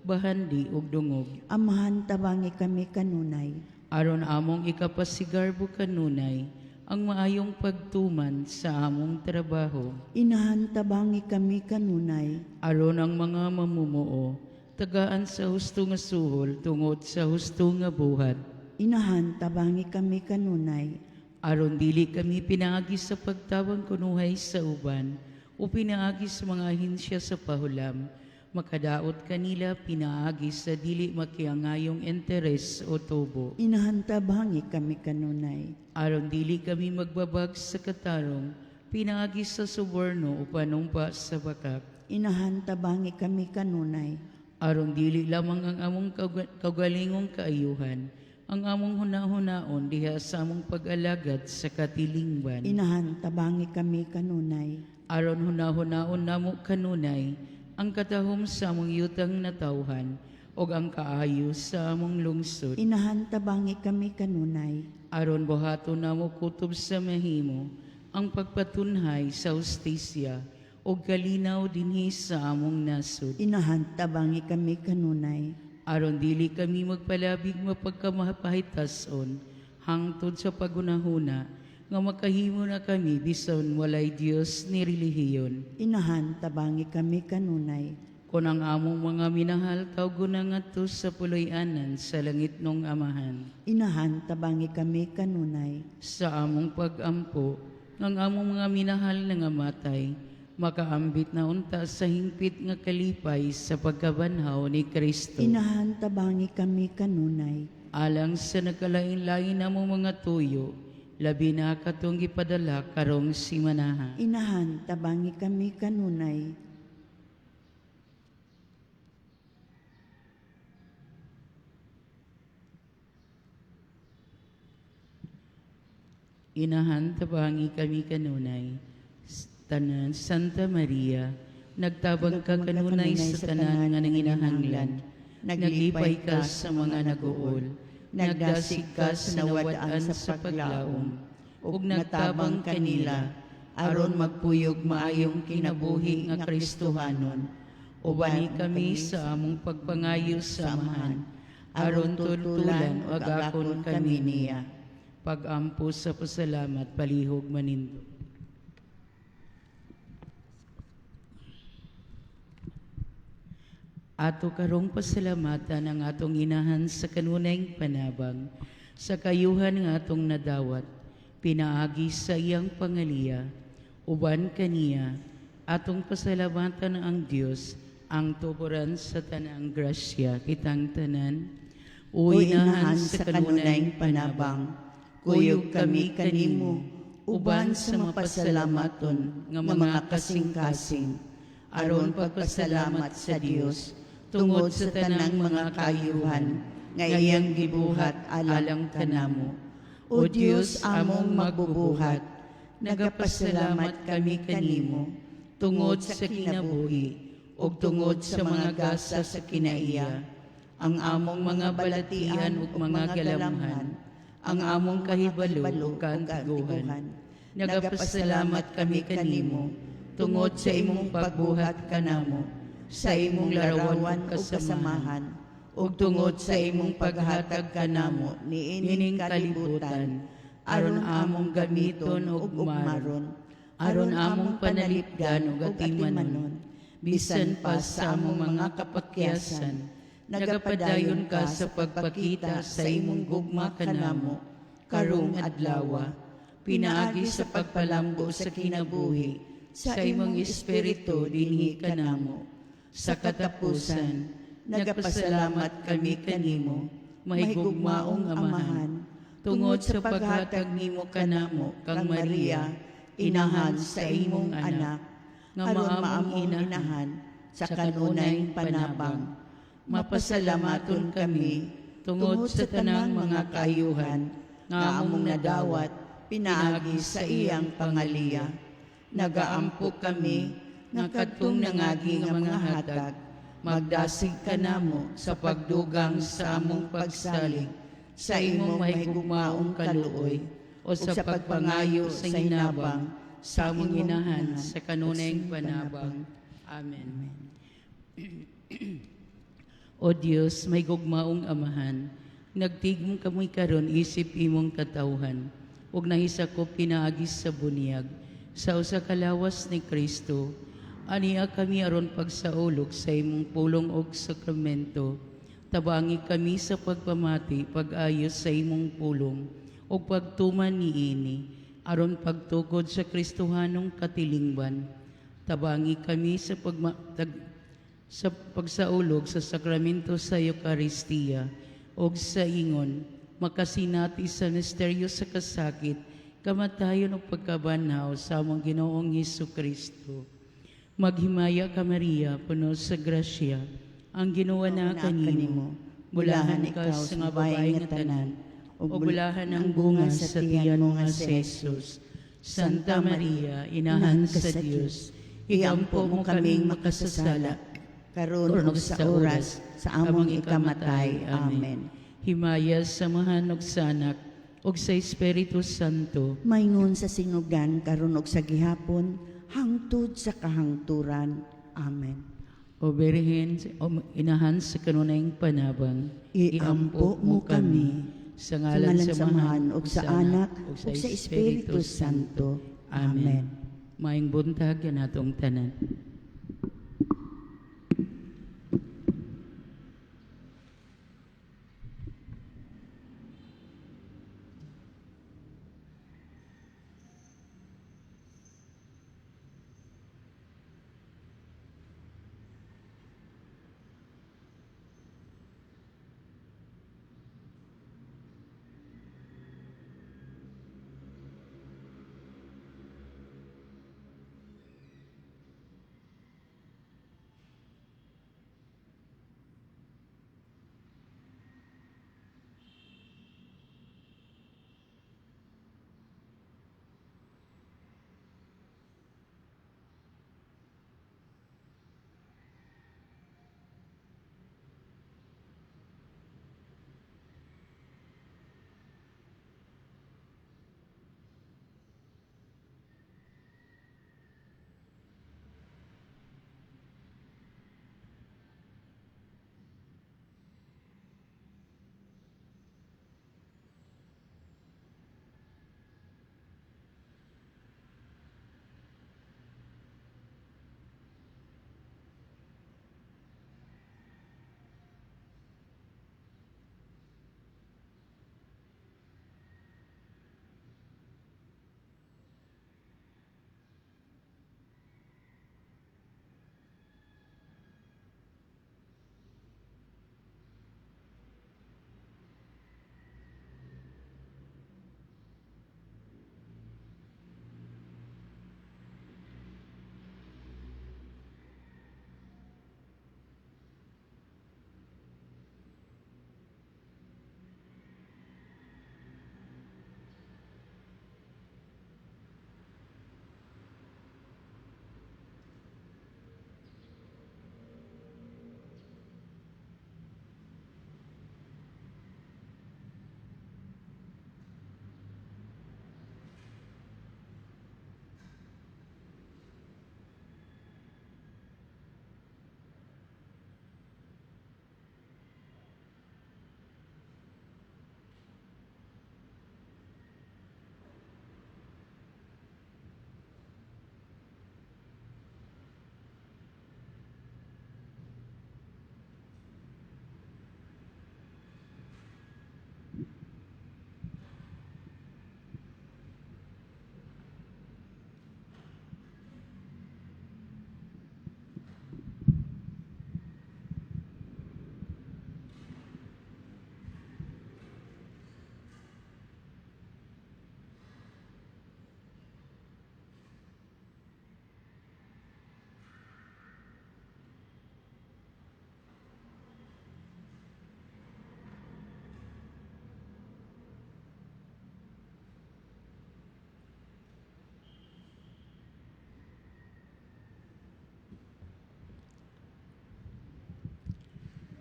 bahandi ug dungog. Amahan tabangi kami kanunay. Aron among ikapasigarbo kanunay, ang maayong pagtuman sa among trabaho. Inahan tabangi kami kanunay. Aron ang mga mamumuo, tagaan sa husto nga suhol tungod sa husto nga buhat. Inahan tabangi kami kanunay. Aron dili kami pinaagi sa pagtawang kunuhay sa uban o pinaagi sa mga ahinsya sa pahulam, makadaot kanila pinaagi sa dili makiangayong interes o tubo. Inahan tabangi kami kanunay. Aron dili kami magbabag sa katarong, pinaagi sa suborno o panumpa sa bakak. Inahan tabangi kami kanunay. Aron dili lamang ang among kaugalingong kaayuhan, ang among hunahunaon diha sa among pag-alagad sa katilingban. Inahan tabangi kami kanunay. Aron hunahunaon namo kanunay, ang katahom sa among yutang natawhan, o ang kaayo sa among lungsod. Inahan tabangi kami kanunay. Aron buhaton namo kutob sa mahimo, ang pagpatunhay sa hustisya, o kalinaw dinhi sa among nasod. Inahan tabangi kami kanunay. Aron dili kami magpalabig mapagkamapahitason, hangtod sa pagunahuna, nga makahimo na kami bison walay Dios ni relihiyon. Inahan tabangi kami kanunay. Kung ang among mga minahal tawgon ngadto sa puloy-anan sa langit nung amahan. Inahan tabangi kami kanunay. Sa among pag-ampo, ng among mga minahal na nga matay, makaambit na unta sa hingpit nga kalipay sa pagkabanhaw ni Kristo. Inahan tabangi kami kanunay. Alang sa nagkalain-lain namong mga tuyo, labi na katong gipadala karong simanaha. Inahan tabangi kami kanunay. Inahan tabangi kami kanunay. Tanan Santa Maria, nagtabang ka kanunay sa tanan nga nanginahanglan. Naglipay ka sa mga nag-uol. Nagdasig ka sa nawadaan sa paglaom. Ug nagtabang kanila, aron magpuyog maayong kinabuhi nga Kristohanon. Ubani kami sa among pagpangayo sa amahan, aron tutulan o agakon kami niya. Pag-ampo sa pasalamat, palihog manindo. Ato karong pasalamatan ang atong inahan sa kanunayng panabang, sa kayuhan nga atong nadawat, pinaagi sa iyang pangaliya, uban kaniya, atong pasalamatan ang Dios, ang tuburan sa tanang grasya, kitang tanan. O inahan sa kanunayng panabang, kuyog kami kanimo, uban sa mapasalamaton nga mga kasing-kasing, aron pagpasalamat sa Dios, tungod sa tanang mga kayuhan, nga iyang gibuhat alang kanamo. O Diyos among magbubuhat, nagapasalamat kami kanimo, tungod sa kinabuhi, o tungod sa mga gasa sa kinaiya, ang among mga balatian ug mga galamhan, ang among kahibalo ug kaantiguhan. Nagapasalamat kami kanimo, tungod sa imong pagbuhat kanamo, sa imong larawan ug kasamahan, ug tungod sa imong paghatag kanamo niining kalibutan, aron among gamiton ug umaron, aron among panalipdan ug atimanon, bisan pa sa among mga kapakyasan, nagapadayon ka sa pagpakita sa imong gugma kanamo, karong adlaw, pinaagi sa pagpalambo sa kinabuhi, sa imong espiritu dinhi kanamo. Sa katapusan, nagapasalamat kami kanimo, mahigugmaong amahan, tungod sa paghatag nimo kanamo kang Maria, inahan sa imong anak, nga maamong inahan sa kanunayng panabang. Mapasalamaton kami, tungod sa tanang mga kayuhan, nga among nadawat, pinaagi sa iyang pangaliya. Nagaampo kami, nga kadtong nangagi nga mga hatag, magdasig kanamo sa pagdugang sa among pagsalig, sa imong mahigugmaong kaluoy, o sa pagpangayo sa hinabang, sa among inahan sa kanunayng panabang. Amen. O Dios, may gugmaong amahan, nagtigmong kamoy karon isip imong katawhan, ug nahisakop pinaagis sa bunyag, sa usa ka lawas ni Kristo, aniya kami aron pagsaulog sa imong pulong og sakramento, tabangi kami sa pagpamati, pag-ayos sa imong pulong, ug pagtuman niini, aron pagtukod sa Kristohanong katilingban, tabangi kami sa pagsaulog sa sakramento sa Eucharistia o sa ingon, makasinati sa misteryo sa kasakit, kamatayon o pagkabanhaw sa among Ginoong Hesukristo. Maghimaya ka Maria, puno sa grasya, ang Ginoo na kanimo, bulahan ikaw sa nga babae nga tanan, o bulahan ang bunga sa tiyan mo nga si Jesus. Santa Maria, inahan sa Dios, iampo mo kaming makasasala, karon ug sa oras sa among ikamatay. Amen. Himaya sa mahanog sa Anak ug sa Espiritu Santo, Maingon sa sinugan karon ug sa gihapon hangtod sa kahangturan. Amen. o Birhen, o inahan sa kanunayng panabang, Iampo mo kami sa sa ngalan ngalan sa sa Mahan ug sa Anak ug ug sa Espiritu Santo. Amen. Maayong buntag yan atong tanan.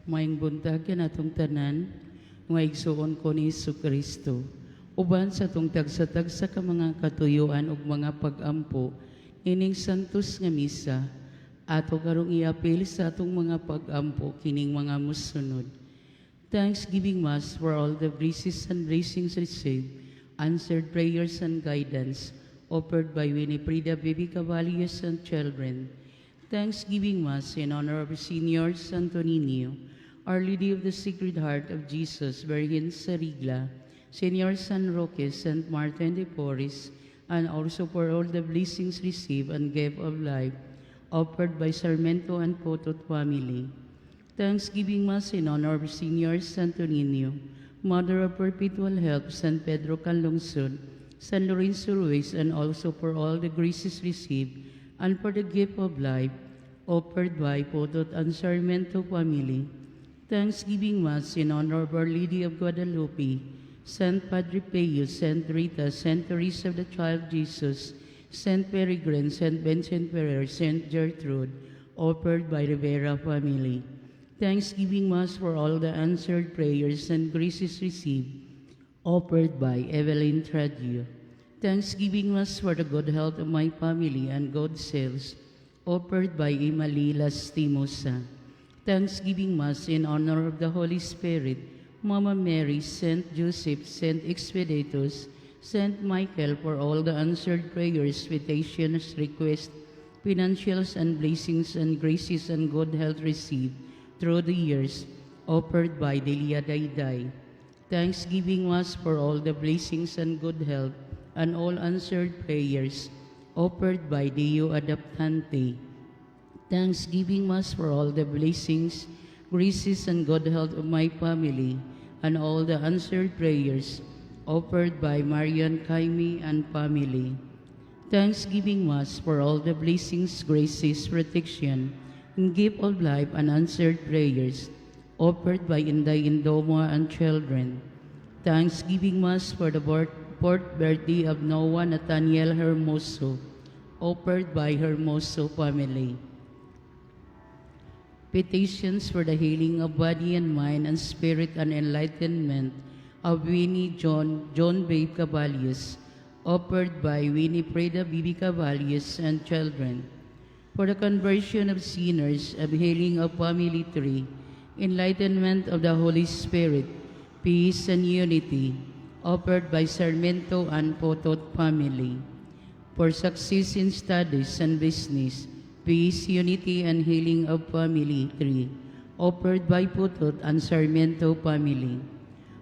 Maayong buntag yan atong tanan, nga igsuon ko ni Kristo. Uban sa itong tagsa-tagsa ka mga katuyuan ug mga pag-ampo, ining santos nga misa, Ato karong iapil sa atong mga pag-ampo kining mga musunod. Thanksgiving Mass for all the graces and blessings received, answered prayers and guidance offered by Winifrida Baby Cavallios and children. Thanksgiving Mass in honor of Senior Santo Niño, Our Lady of the Sacred Heart of Jesus, Virgin Sarigla, Senior San Roque, Saint Martin de Porres, and also for all the blessings received and gift of life offered by Sarmiento and Potot family. Thanksgiving Mass in honor of Senior Santo Niño, Mother of Perpetual Help, San Pedro Calungsod, San Lorenzo Ruiz, and also for all the graces received and for the gift of life offered by Potot and Sarmiento family. Thanksgiving Mass in honor of Our Lady of Guadalupe, Saint Padre Pio, Saint Rita, Saint Teresa of the Child Jesus, Saint Peregrine, Saint Vincent Ferrer, Saint Gertrude, offered by Rivera family. Thanksgiving Mass for all the answered prayers and graces received, offered by Evelyn Tradio. Thanksgiving Mass for the good health of my family and good sales, offered by Imali Lastimosa. Thanksgiving Mass in honor of the Holy Spirit, Mama Mary, Saint Joseph, Saint Expeditus, Saint Michael, for all the answered prayers, petitions, requests, financials and blessings and graces and good health received through the years, offered by Delia Dayday. Thanksgiving Mass for all the blessings and good health and all answered prayers, offered by Deo Adaptante. Thanksgiving Mass for all the blessings, graces, and good health of my family and all the answered prayers, offered by Marian Kaimi and family. Thanksgiving Mass for all the blessings, graces, protection, and gift of life and answered prayers, offered by Inday Indoma and children. Thanksgiving Mass for the fourth birthday of Noah Nathaniel Hermoso, offered by Hermoso family. Petitions for the healing of body and mind and spirit and enlightenment of Winnie John Babe Cavallios, offered by Winifrida Bibi Cavallios and children. For the conversion of sinners, of healing of family tree, enlightenment of the Holy Spirit, peace and unity, offered by Sarmiento and Potot family. For success in studies and business, peace, unity, and healing of family tree, offered by Potot and Sarmiento family.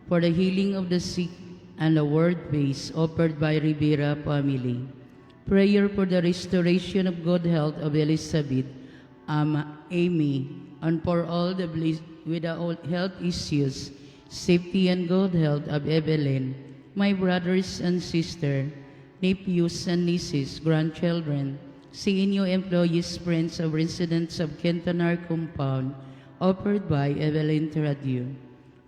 For the healing of the sick and the word peace, offered by Rivera family. Prayer for the restoration of good health of Elizabeth, Amy, and for all the with the health issues, safety and good health of Evelyn, my brothers and sisters, nephews and nieces, grandchildren, senior employees, friends of residents of Quintanar Compound, offered by Evelyn Tradio.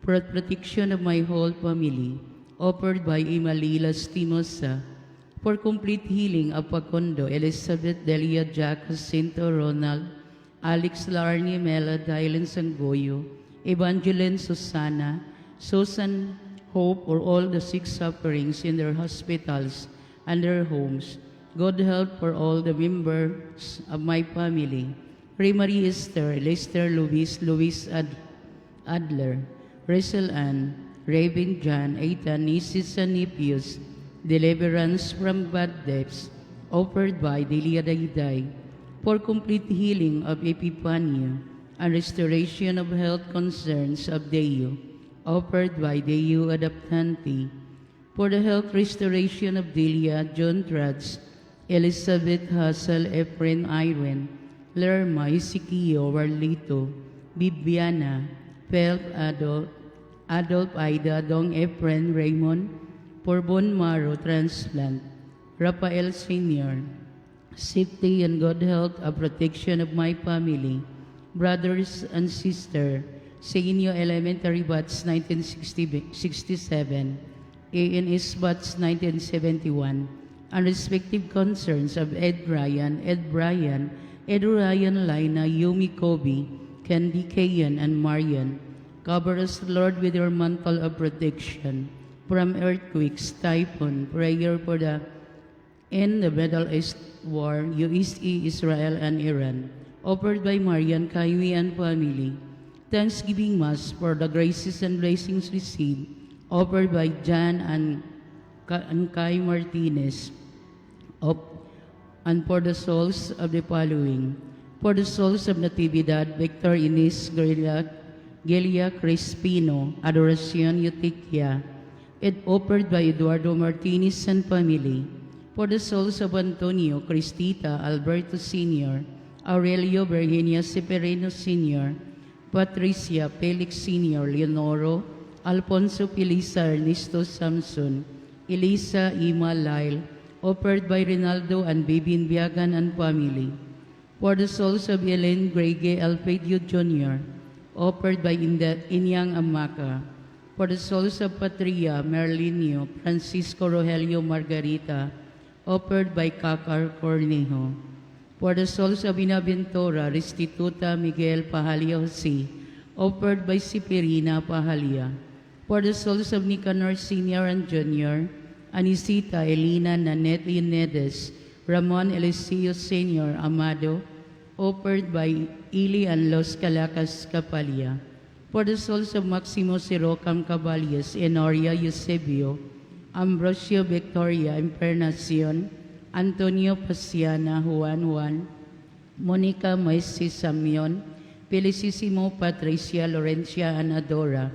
For the protection of my whole family, offered by Imalila Stimosa. For complete healing of Facundo, Elizabeth Delia Jack Jacinto Ronald, Alex Larnie Mela Dylan Sangoyo, Evangeline Susana, Susan Hope, for all the sick sufferings in their hospitals and their homes. Good health for all the members of my family. Marie Esther, Lester Luis Adler, Rachel Ann, Raven John, Ethan, nieces and nephews, deliverance from bad debts, offered by Delia Dayday. For complete healing of Epifanio and restoration of health concerns of Deo, offered by Deo Adaptante. For the health restoration of Delia, John Trudge, Elizabeth Hassel, Efren Irene, Lerma, Ezekiel, Warlito, Bibiana, Phelps Adolf Aida, Dong Efren, Raymond, for bone marrow transplant, Rafael Sr., safety and good health and protection of my family, brothers and sisters, Senior Elementary Batch 1967, ANS Batch 1971, and respective concerns of Ed Ryan, Lina, Yumi Kobe, Candy Kayan, and Marian. Cover us, Lord, with your mantle of protection from earthquakes, typhoon, prayer for the end the Middle East war, USA, Israel, and Iran. offered by Marian Kaiwi and family. Thanksgiving Mass for the graces and blessings received, offered by Jan and Kai Martinez, of, and for the souls of the following. For the souls of Natividad, Victor Ines Gelia Crespino, Adoracion Eutychia, it offered by Eduardo Martinez and family. For the souls of Antonio, Cristita, Alberto Sr., Aurelio Virginia Severino Sr., Patricia Felix Sr., Leonoro, Alfonso Felisa Ernesto Samson, Elisa Ima Lyle, offered by Rinaldo and Bibin Biagan and family. For the souls of Ellen Grege Alfedio Jr., offered by Inyang Amaka. For the souls of Patria Merlinio Francisco Rogelio Margarita, offered by Kakar Cornejo. For the souls of Binaventura Restituta Miguel Pahalia Jose, offered by Siperina Pahalia. For the souls of Nicanor Sr. and Jr., Anisita Elena Nanette Leonedes, Ramon Eliseo Sr. Amado, offered by Ili and Los Calacas Capalia. For the souls of Maximo Sirocam Caballes, Enoria Eusebio, Ambrosio Victoria Encarnacion, Antonio Pasiana Juan, Monica Moises Samion, Felicissimo Patricia Laurencia Anadora,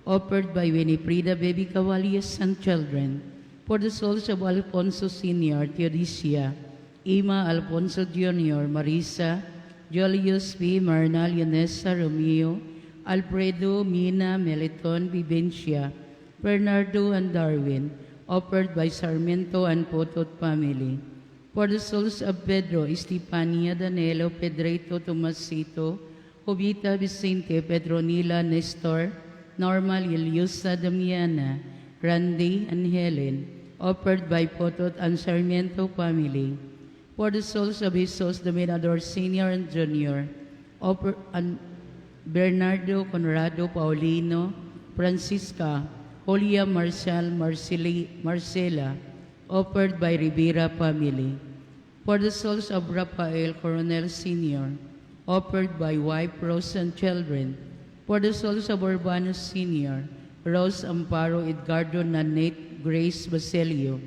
offered by Winifrida Baby Cavalles and children. For the souls of Alfonso Sr., Theodosia, Ima Alfonso Jr., Marisa, Julius V. Marna, Leonesa Romeo, Alfredo, Mina, Meliton, Vivencia, Bernardo, and Darwin, offered by Sarmiento and Potot family. For the souls of Pedro, Estefania, Danilo, Pedreto, Tomasito, Jovita, Vicente, Petronila, Nestor, Norma, Iliosa, Damiana, Randy, and Helen, offered by Potot and Sarmiento family. For the souls of Jesus Dominador Sr. and Jr., and Bernardo, Conrado, Paulino, Francisca, Julia, Marcial, Marcela, offered by Rivera family. For the souls of Rafael Coronel Sr., offered by wife, Rose, and children. For the souls of Urbanus Sr., Rose Amparo, Edgardo, Nanette, Grace Basilio.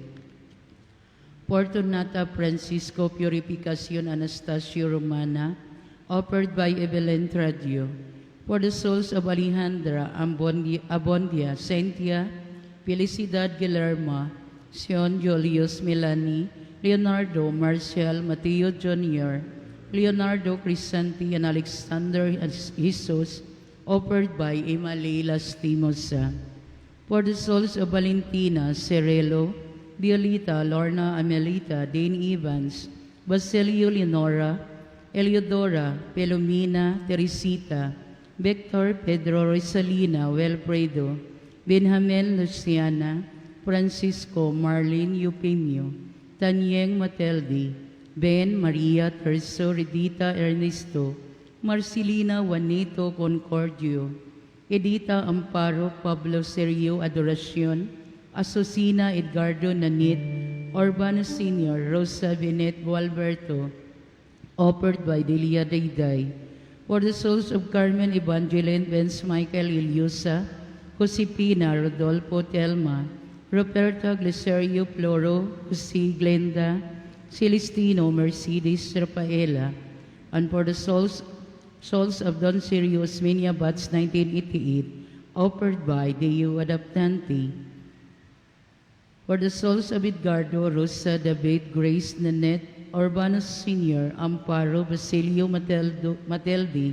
Fortunata Francisco Purificacion Anastasio Romana, offered by Evelyn Tradio. For the souls of Alejandra Abondia, Cynthia, Felicidad Guillermo, Sion Julius Melanie, Leonardo Marcial Mateo Jr., Leonardo Crisanti, and Alexander Jesus, offered by Emma Leila Stimosa. For the souls of Valentina Cerelo, Violeta, Lorna Amelita, Dane Evans, Basilio Leonora, Eliodora, Pelomina, Teresita, Victor, Pedro, Rosalina, Wilfredo, Benjamin, Luciana, Francisco, Marlene, Eupemio, Tanyeng Mateldi, Ben, Maria, Terso, Redita, Ernesto, Marcelina, Juanito, Concordio, Edita, Amparo, Pablo, Sergio, Adoracion, Asusina, Edgardo, Nanit, Urbano Sr., Rosa, Benet, Gualberto, offered by Delia Dayday. For the souls of Carmen Evangeline, Vince Michael Iliosa, Josepina, Rodolfo Telma, Roberta Gleserio Floro, Jose Glenda, Celestino, Mercedes, Rafaela, and for the souls of Don Sirius Minia Bats 1988, offered by Deo Adaptante. For the souls of Edgardo, Rosa, David, Grace, Nanette, Urbanus Sr., Amparo, Basilio Mateldi,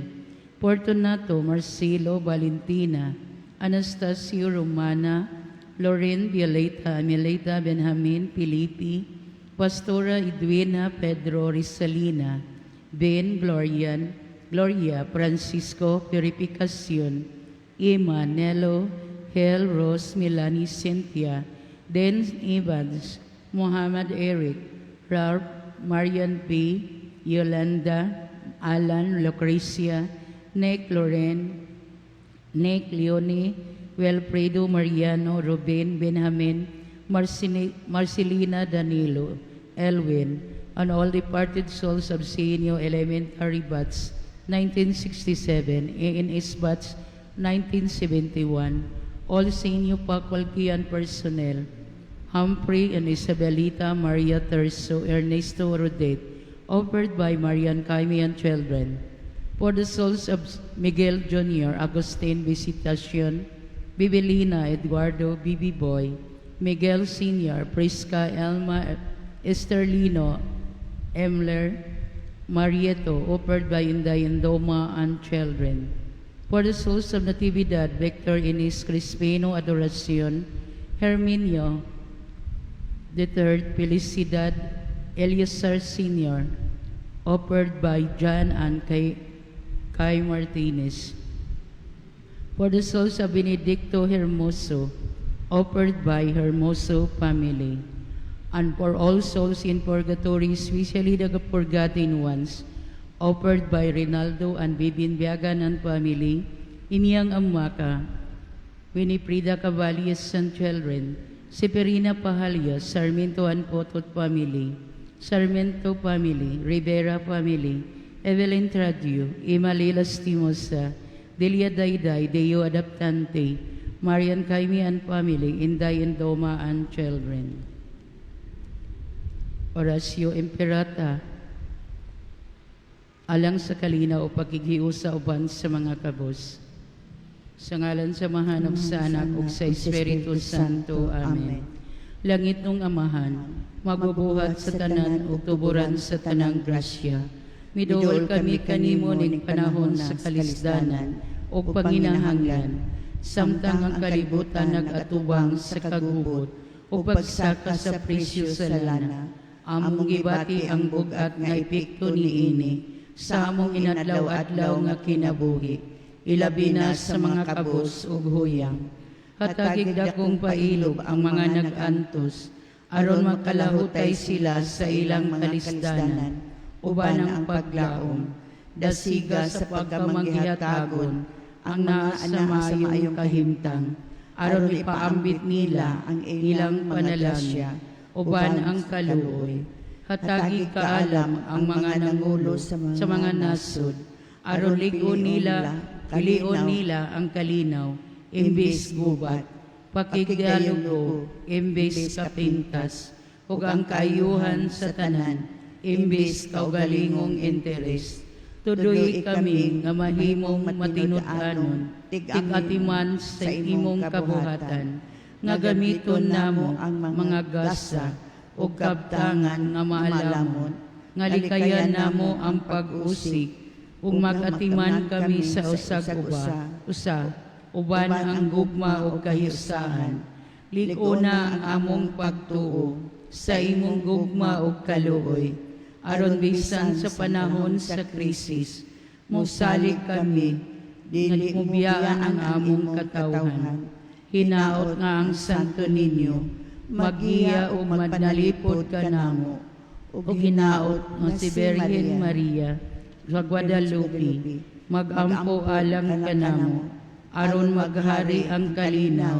Fortunato, Marcelo, Valentina, Anastasio, Romana, Loren, Violeta, Amelita, Benjamin, Filipi, Pastora, Edwina, Pedro, Risalina, Ben, Gloria, Francisco, Purificacion, Emma, Nello, Hel, Rose, Melanie, Cynthia, Den Evans, Muhammad Eric, Ralph, Marian P., Yolanda, Alan, Lucrecia, Nick Loren, Nick Leone, Wilfredo Mariano, Ruben, Benjamin, Marcelina Danilo, Elwin, on all departed souls of CNU Elementary Batch 1967 and its Batch 1971, all CNU faculty and personnel, Humphrey and Isabelita Maria Terso Ernesto Rodet, offered by Marian Jaime and children, for the souls of Miguel Jr., Agustin Visitacion, Bibelina Eduardo Bibi Boy, Miguel Sr., Prisca Elma Esterlino Emler Marieto, offered by Inday Indoma and children, for the souls of Natividad Victor Ines Crispino Adoracion, Herminio III Felicidad Eliazar Sr., offered by John and Kay Martinez, for the souls of Benedicto Hermoso, offered by Hermoso family, and for all souls in purgatory, especially the forgotten ones, offered by Rinaldo and Bibin Biagan and family, Inyang Amaka, Winifrida Cavalles and children, Severina Pahalias, Sarmiento and Potot family, Sarmiento family, Rivera family, Evelyn Tradio, Ima Lastimosa, Delia Dayday, Deo Adaptante, Marian Jaime and family, Inday Indoma and children. Horacio Imperata, alang sa kalinaw o pagkikiusa uban sa mga kabos. Sa ngalan sa mahanap sa anak ug sa Espiritu Santo. Amen. Langit nung amahan, magbubuhat sa tanan ug tuburan sa tanang grasya. Midol kami kanimo ning panahon sa kalisdanan ug panginahanglan, samtang ang kalibutan nagatubang sa kagubot ug pagsaka sa presyo sa lana. Among gibati ang bugat nga epekto niini sa among inadlaw-adlaw nga kinabuhi, ilabi na sa mga kabos ug huyang. Hatagig dakong pailog ang mga nag-antos, aron magkalahutay sila sa ilang kalisdanan, uban ang paglaom, dasiga sa pagkamangihatagon, ang naa sa maayong kahimtang, aron ipaambit nila ang ilang panalasya, uban ang kaluoy. Hatagig kaalam ang mga nangulo sa mga nasod, aron ligon nila ang kalinaw, imbis gubat, pakigdialogo, imbis kapintas, ug ang kaayuhan sa tanan, imbis kaugalingong interes. Tuloy kami nga mahimong matinud-anon, tig-atiman sa imong kabuhatan, nga gamiton namo ang mga gasa o kabtangan nga maalamon, nga likayan namo ang pag-usik, ug mag-atiman kami sa usa, uban ang gugma o kahiusahan. Lig-una ang among pagtuo sa imong gugma o kaluoy, aron bisan sa panahon sa krisis, mosalig kami, dili mubiyaan ang among katawhan. Hinaot nga ang Santo Niño, magiya o madnalipod ka namo, o hinaot nga si Virgen Maria, sa Guadalupe, magampo alang ka namo, aron maghari ang kalinaw,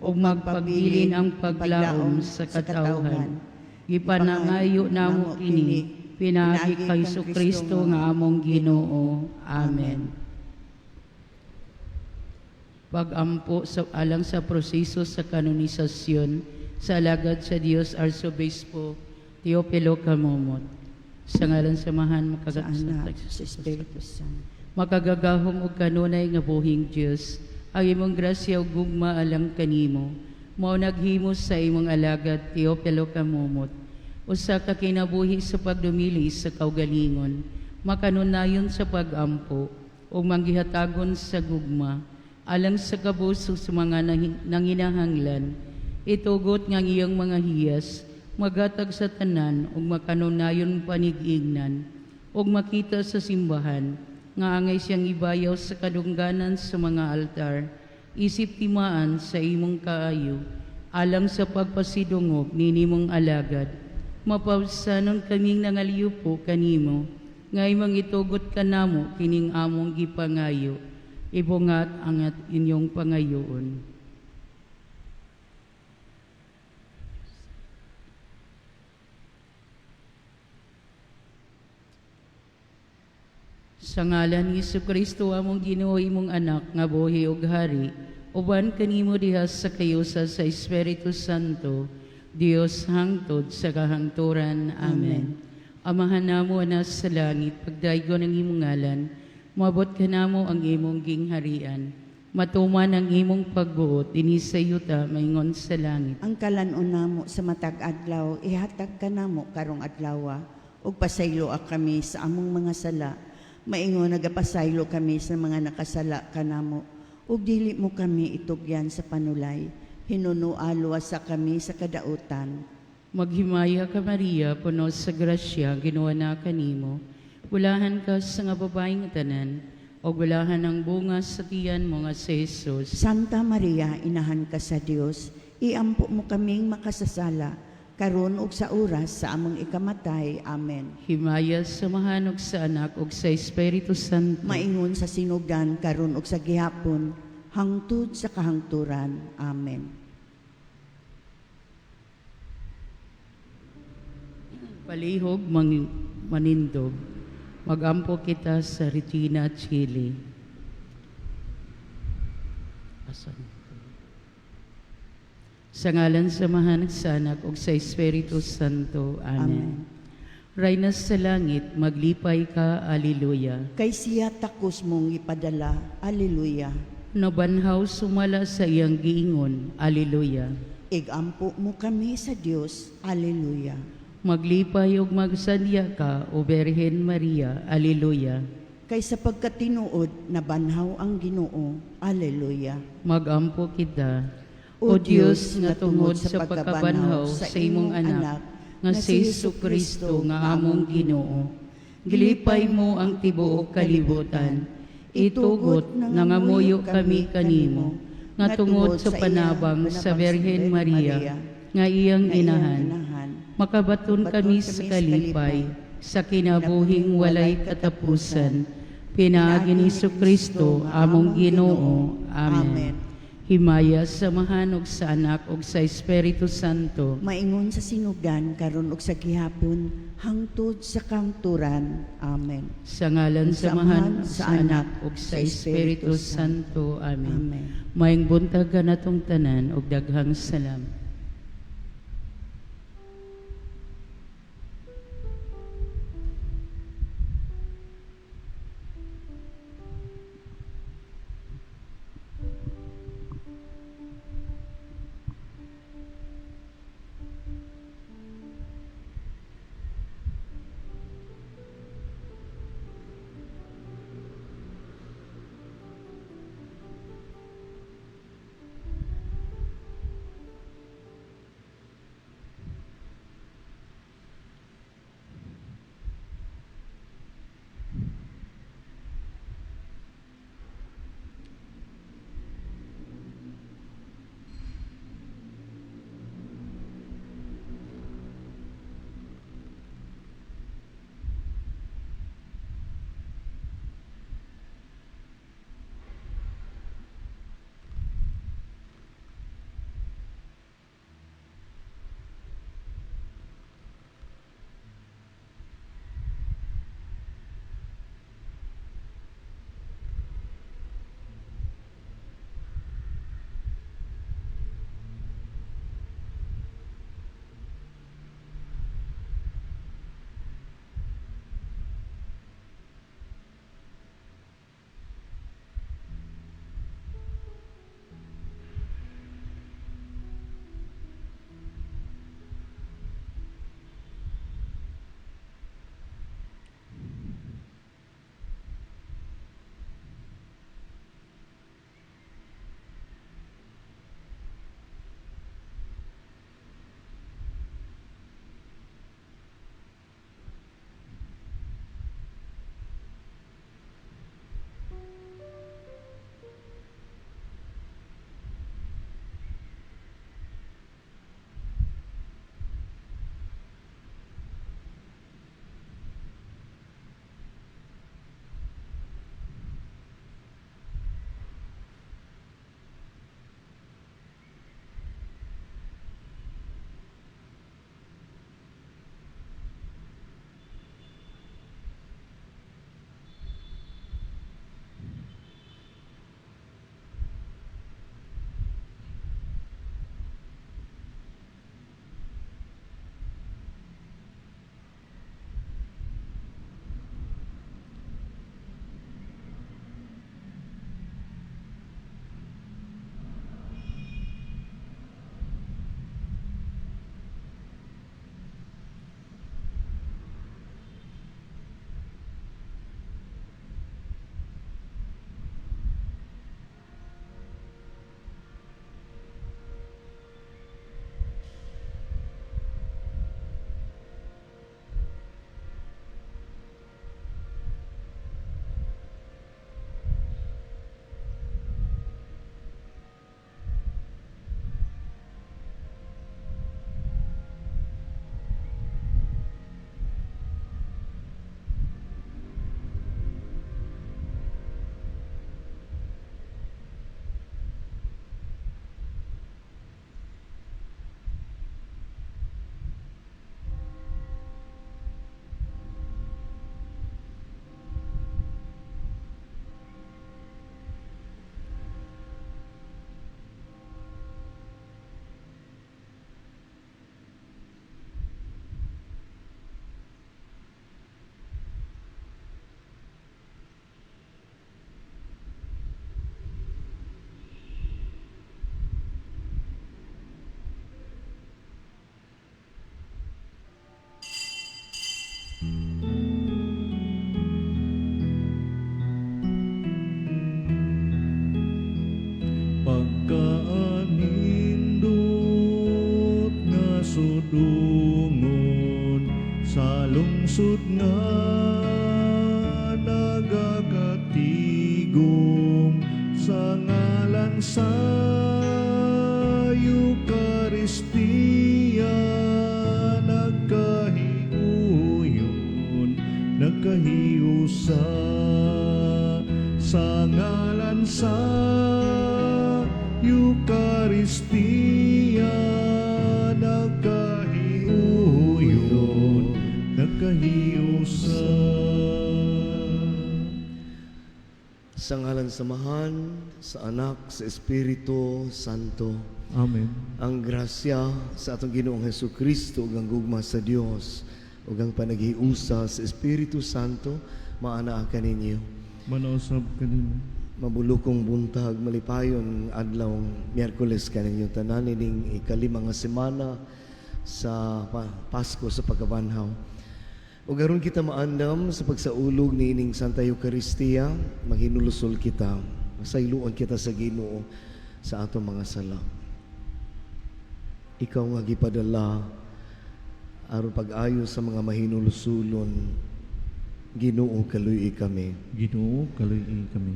o magpabilin ang paglaom sa katawhan. Gipanangayo namo kini, pinagi kay Kristo nga among Ginoo. Amen. Pagampo alang sa proseso sa kanonisasyon sa alagad sa Dios Arsobispo Teopilo Camomot. Sa ngalan sa mahan Anak, sa Espiritu Santo. Makagagahom og kanunay nga buhing Dios, ang imong grasya ug gugma alang kanimo, mao naghimo sa imong alagad Teopilo Camomot, usa ka kinabuhi sa pagdumili sa kaugalingon, makanunayon sa pagampo ug manggihatagon sa gugma alang sa kabuso sa mga nanginahanglan. Itugot nga iyang mga hiyas, magatag sa tanan ug makanunayon panig-ignan, ug makita sa simbahan nga angay siyang ibayaw sa kadungganan sa mga altar, isip timaan sa imong kaayo, alang sa pagpasidungog ninimong alagad. Mapawsanon kaming nangaliupo kanimo, nga imong itugot kanamo kining among gipangayo, ibungat ang inyong pangayoon. Sa ngalan ni Jesucristo among Ginoo imong anak nga buhi ug hari, uban kanimo diha sa kayusa sa Espiritu Santo, Dios hangtod sa kahangturan. Amen. Amahan namo na sa langit, pagdaygon ang imong ngalan, moabot ka namo ang imong gingharian. Matuman ang imong pagbuot, dinhi sa yuta maingon sa langit. Ang kalanon namo sa matag adlaw, ihatag ka namo karong adlaw, ug pasaylo kami sa among mga sala. Maingon nagapasaylo kami sa mga nakasala kanamo, ug dili mo kami itugyan sa panulay. Hinunualo sa kami sa kadautan. Maghimaya ka Maria, puno sa grasya, Ginoo na kanimo. Bulahan ka sa nga babaeng tanan, o bulahan ang bunga sa tiyan mo nga si Jesus. Santa Maria, inahan ka sa Dios, iampo mo kaming makasasala, karon ug sa oras sa among ikamatay. Amen. Himaya sa mahanog sa anak ug sa Espiritu Santo. Maingon sa sinugdan karon ug sa gihapon, hangtod sa kahangturan. Amen. Palihog manindog, magampo kita sa Regina, Chile. Asan? Sa ngalan sa mahanog sa anak ug sa Espiritu Santo. Amen. Rayna sa langit, maglipay ka, Alleluia. Kay siya takos mong ipadala. Alleluia. Nabanhaw sumala sa iyang giingon. Alleluia. Igampo mo kami sa Dios. Alleluia. Maglipay ug magsandya ka, O Birhen Maria. Alleluia. Kay sa pagkatinuod, nabanhaw ang Ginoo. Alleluia. Magampo kita, O Diyos, nga tungod sa pagkabanhaw sa imong anak, nga si Jesucristo nga among Ginoo. Gilipay mo ang tibuok kalibutan, itugot nangamuyo kami kanimo, nga tungod sa panabang sa Birhen Maria, nga iyang inahan. Makabaton kami sa kalipay, sa kinabuhing walay katapusan, pinaagi ni Jesucristo among Ginoo. Amen. Himaya sa mahanog sa anak ug sa Espiritu Santo. Maingon sa sinugdan karon ug sa gihapon, hangtod sa kahangturan. Amen. Sa ngalan sa mahanog sa anak ug sa Espiritu Santo. Amen. Amen. Maayong buntag ka natong tanan ug daghang salamat. lungsod nga nagakatigom sa ngalan sa Eucharistia, nagkahiuyon, nagkahiusa sa ngalan sa Eucharistia, nagkahiuyon, nagkahiusa. Sa ngalan samahan, sa Anak, sa Espiritu Santo. Amen. Ang grasya sa atong Ginoong Hesukristo ug ang gugma sa Dios ug ang panaghiusa sa Espiritu Santo maanaa kaninyo. Manausab kanino. Mabulokong buntag malipayon adlaw Miyerkules kaninyo tanan ining ikalima nga semana sa Pasko sa pagkabanhaw. Ug aron kita maandam sa pagsaulog ni ining Santa Eucharistia, maghinulusol kita, masayloon kita sa Ginoo sa atong mga sala. Ikaw nga gipadala aron pag-ayo sa mga mahinulusulon, Ginoo kaluy kami. Ginoo kaluy kami.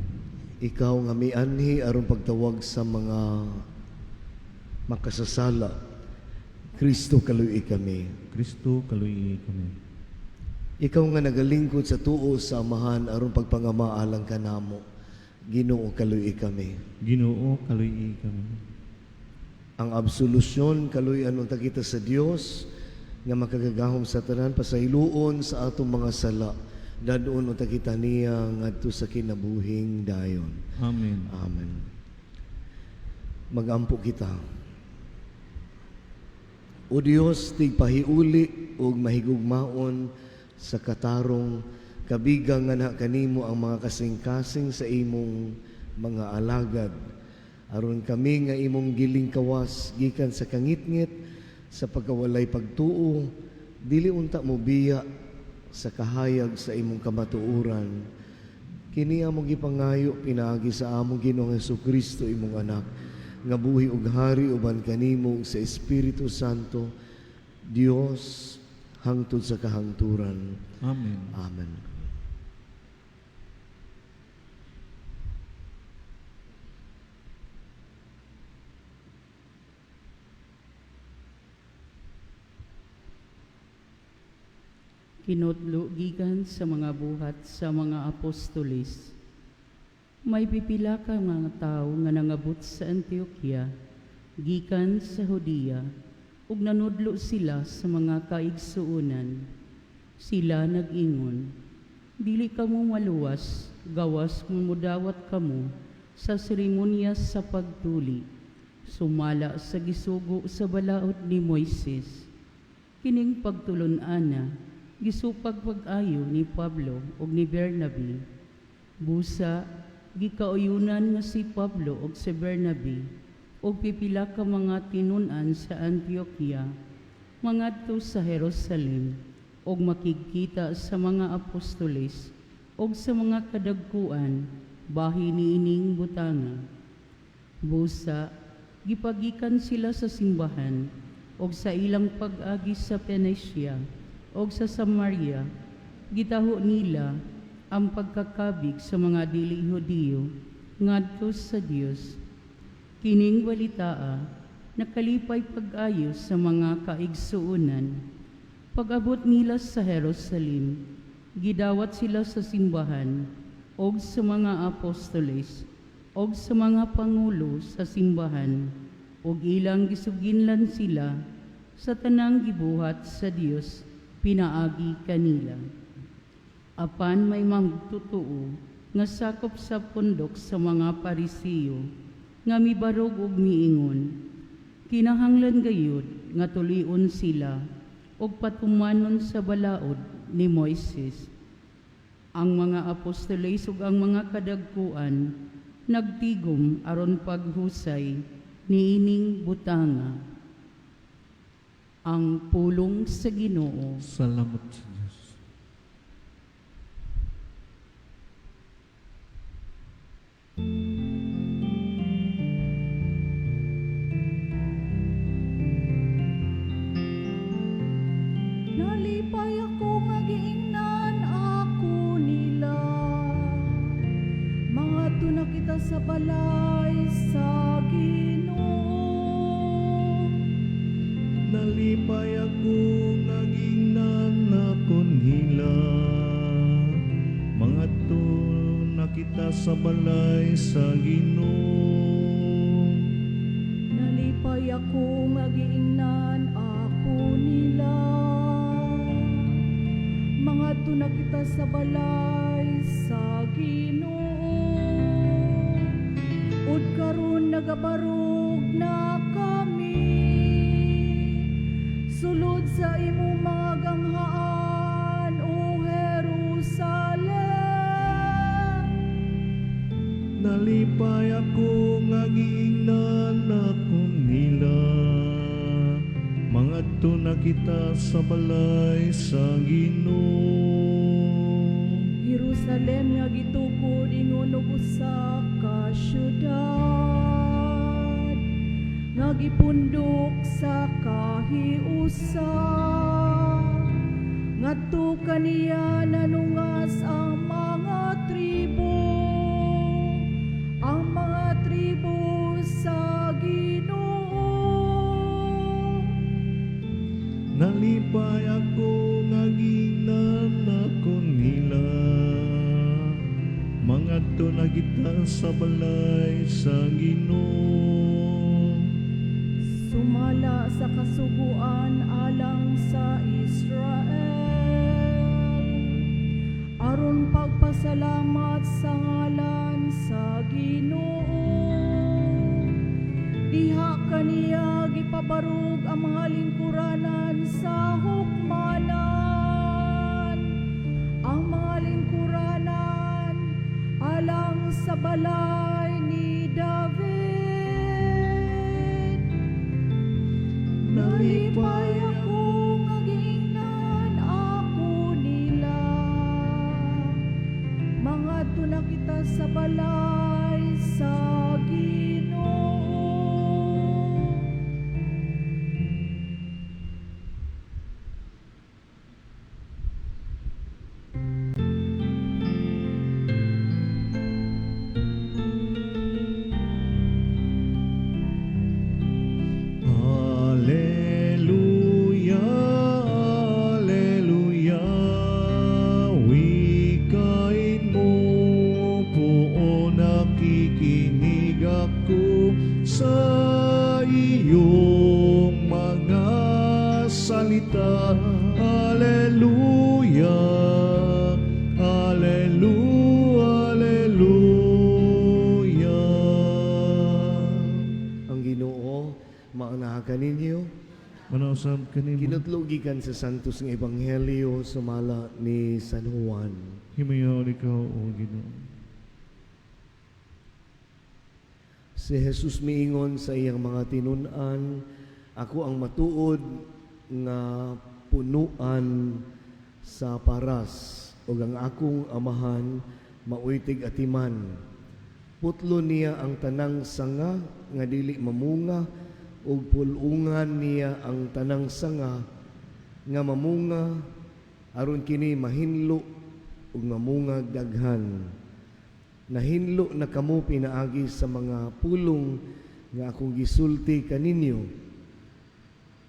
Ikaw nga mianhi aron pagtawag sa mga makasasala, Kristo kaluy kami. Kristo kaluy kami. Ikaw nga nagalingkod sa tuo sa Amahan aron pagpangamaalang kanamo, Ginoo kaluy kami. Ginoo kaluy kami. Ang absolusyon kaluy anon ta kita sa Dios nga makagagahom sa tanan pasayloon sa atong mga sala. Dadon unta kita niya ngadto sa kinabuhing dayon. Amen. Amen. Magampo kita. O Dios, tigpahiuli ug mahigugmaon sa katarong kabigang nga na kanimo ang mga kasing-kasing sa imong mga alagad. Aron kami nga imong giling kawas gikan sa kangitngit sa pagkawalay pagtuo, dili unta mo biya sa kahayag sa imong kamatuoran. Kini among gipangayo pinaagi sa among Ginoong Hesukristo imong anak, nga buhi ug hari uban kanimo sa Espiritu Santo, Dios hangtod sa kahangturan. Amen. Amen. Kinutlo gikan sa mga buhat sa mga apostoles. May pipila ka mga tao nga nangabot sa Antioquia, gikan sa Judea, ug nanudlo sila sa mga kaigsuonan. Sila nag-ingon, dili kamo maluwas, gawas mudawat kamo sa seremonya sa pagtuli, sumala sa gisugo sa balaod ni Moises. Kining pagtulon-ana, gisupag pag-ayo ni Pablo ug ni Bernabe. Busa, gikauyunan nga si Pablo ug si Bernabe ug pipila ka mga tinun-an sa Antioquia, mangadto sa Jerusalem ug makikita sa mga apostoles ug sa mga kadagkuan bahin niining butanga. Busa, gipagikan sila sa simbahan ug sa ilang pag-agi sa Phoenicia ug sa Samaria, gitaho nila ang pagkakabig sa mga dili Hudiyo ngadto sa Dios. Kining balitaa nakalipay pag-ayo sa mga kaigsuonan. Pag-abot nila sa Jerusalem, gidawat sila sa simbahan ug sa mga apostoles ug sa mga pangulo sa simbahan ug ilang gisuginlan sila sa tanang gibuhat sa Dios pinaagi kanila. Apan may magtutuo nga sakop sa pundok sa mga Parisiyo nga mibarog ug miingon, kinahanglan gayud nga tulion sila ug patumanon sa balaod ni Moises. Ang mga apostoles ug ang mga kadagkuan nagtigom aron paghusay niining butanga. Ang pulong sa Ginoo. Salamat sa Diyos. Nalipay ako nga balay sa Ginoo. Nalipay ako ngaging nanakon hila. Mga to nakita sa balay sa Ginoo. Nalipay ako magiingnan ako nila. Mga tuna kita sa balay sa Ginoo. Ud karon nagabarog na kami. Sulod sa imong mga ganghaan o Jerusalem. Nalipay ako ngaging nanakon hila. Mga to nakita sa balay sa Ginoo. Jerusalem nga gitukod ingon og usa ka syudad nga gipundok sa kahiusa. Ngadto kaniya nanungas ang mga tribo sa Ginoo. Nalipay ako ngaging nanakon nila. Mga to nakita sa balay sa Ginoo. Sumala sa kasuguan alang sa Israel, aron pagpasalamat sa ngalan sa Ginoo. Diha kaniya gipabarog ang mga lingkuranan sa hukmanan, ang mga lingkuranan alang sa balay ni David. Nalipay ako ngagingnan ako nila. Mga tuna kita sa balay sa Ginoo. Alleluia, alleluia. Wikain mo po nakikinig ako sa iyong mga salita. Alleluia, alleluia, alleluia. Ang Ginoo maanahan ninyo. Manausap kanimo. Kinatlogikan sa Santos ng Ebanghelyo sumala ni San Juan. Himayaw ikaw, O Ginoo. Si Jesus miingon sa iyang mga tinunan, ako ang matuod nga punuan sa paras ug ang akong amahan mauitig atiman. Putlo niya ang tanang sanga nga dili mamunga ug pulungan niya ang tanang sanga nga mamunga aron kini mahinlo ug mamungag daghan. Nahinlo na kamo pinaagi sa mga pulong nga akong gisulti kaninyo.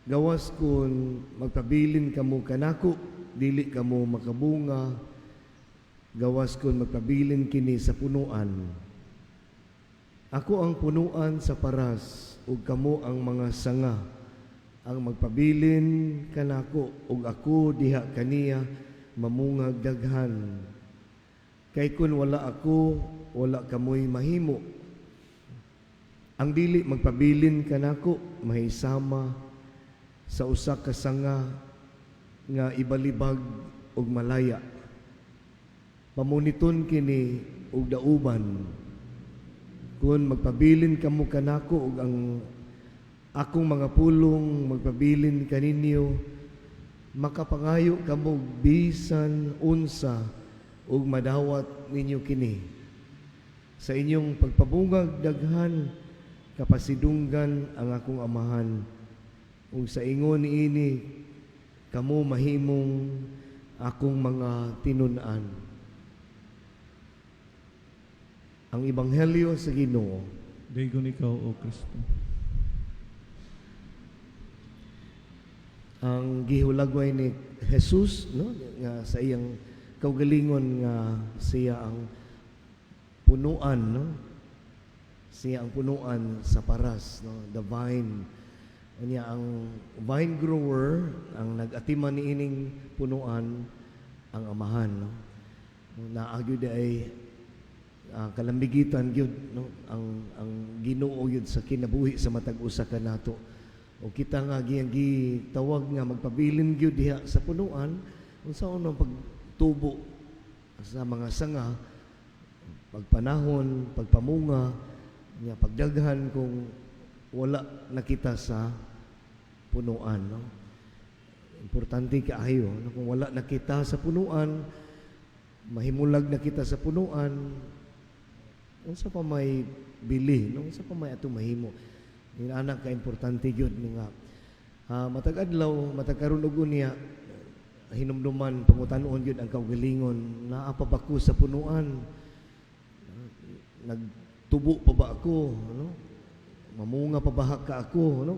Gawas kun magpabilin kamo kanako, dili kamo makabunga. Gawas kun magpabilin kini sa punuan. Ako ang punuan sa paras, ug kamo ang mga sanga. Ang magpabilin kanako, ug ako diha kaniya mamungag daghan. Kay kun wala ako, wala kamoy mahimo. Ang dili magpabilin kanako, mahisama sa usa ka sanga nga ibalibag ug malaya. Pamuniton kini ug dauban. Kun magpabilin kamo kanako ug ang akong mga pulong magpabilin kaninyo, makapangayo kamo bisan unsa ug madawat ninyo kini. Sa inyong pagpabungag daghan kapasidunggan ang akong amahan. Ug sa ingon niini kamo mahimong akong mga tinun-an. ang Ebanghelyo sa Ginoo. Daygon ikaw, O Kristo. Ang gihulagway ni Jesus, no, nga sa iyang kaugalingon nga siya ang punuan, no? Siya ang punuan sa paras, no? The vine. Kanya ang vine grower, ang nag-atiman ni ining punuan, ang amahan, no? Naagyod ay kalambigitan gyud, no? Ang Ginoo gyud sa kinabuhi sa matag usa ka nato. O kita nga gitawag nga magpabilin gyud diha sa punuan unsa unang pagtubo sa mga sanga, pagpanahon, pagpamunga, nya pagdaghan kung wala nakita sa punuan, no? Importante kaayo, no? Kung wala nakita sa punuan, mahimulag nakita sa punuan, unsa pa may bili, no? Unsa pa may ato mahimo. Yung anak ka importante gyud nga matag adlaw, matag karon ug unya hinumduman pangutan-on gyud ang kaugalingon, naa pa ba ko sa punuan, nagtubo pa ba ako, no? Mamunga pa ba ka ako, no?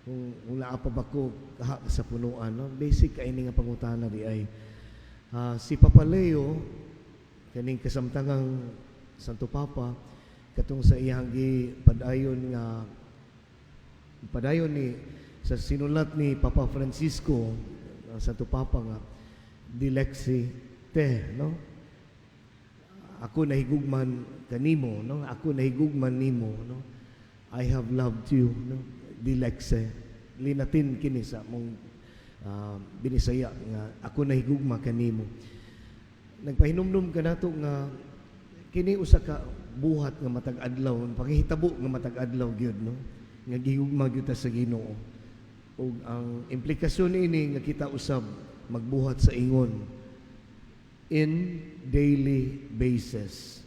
Kung naa pa ba ko kaha sa punuan, no? Basic kay ini nga pangutana di ay si Papa Leo kaning kasamtangang Santo Papa katong sa iyang padayon ni sa sinulat ni Papa Francisco Santo Papa nga Dilexi te, no? Ako nahigugman kanimo, no? Ako nahigugman nimo, no? I have loved you, no? Dilexe linatin kini sa mong binisaya nga ako nahigugma kanimo. Nagpahinumdum ka nato nga kini usa ka buhat nga matag adlaw, pangihitabo nga matag adlaw gyud, no? Nga gihugma gyud ta sa Ginoo. Ug ang implikasyon ini nga kita usab magbuhat sa ingon in daily basis.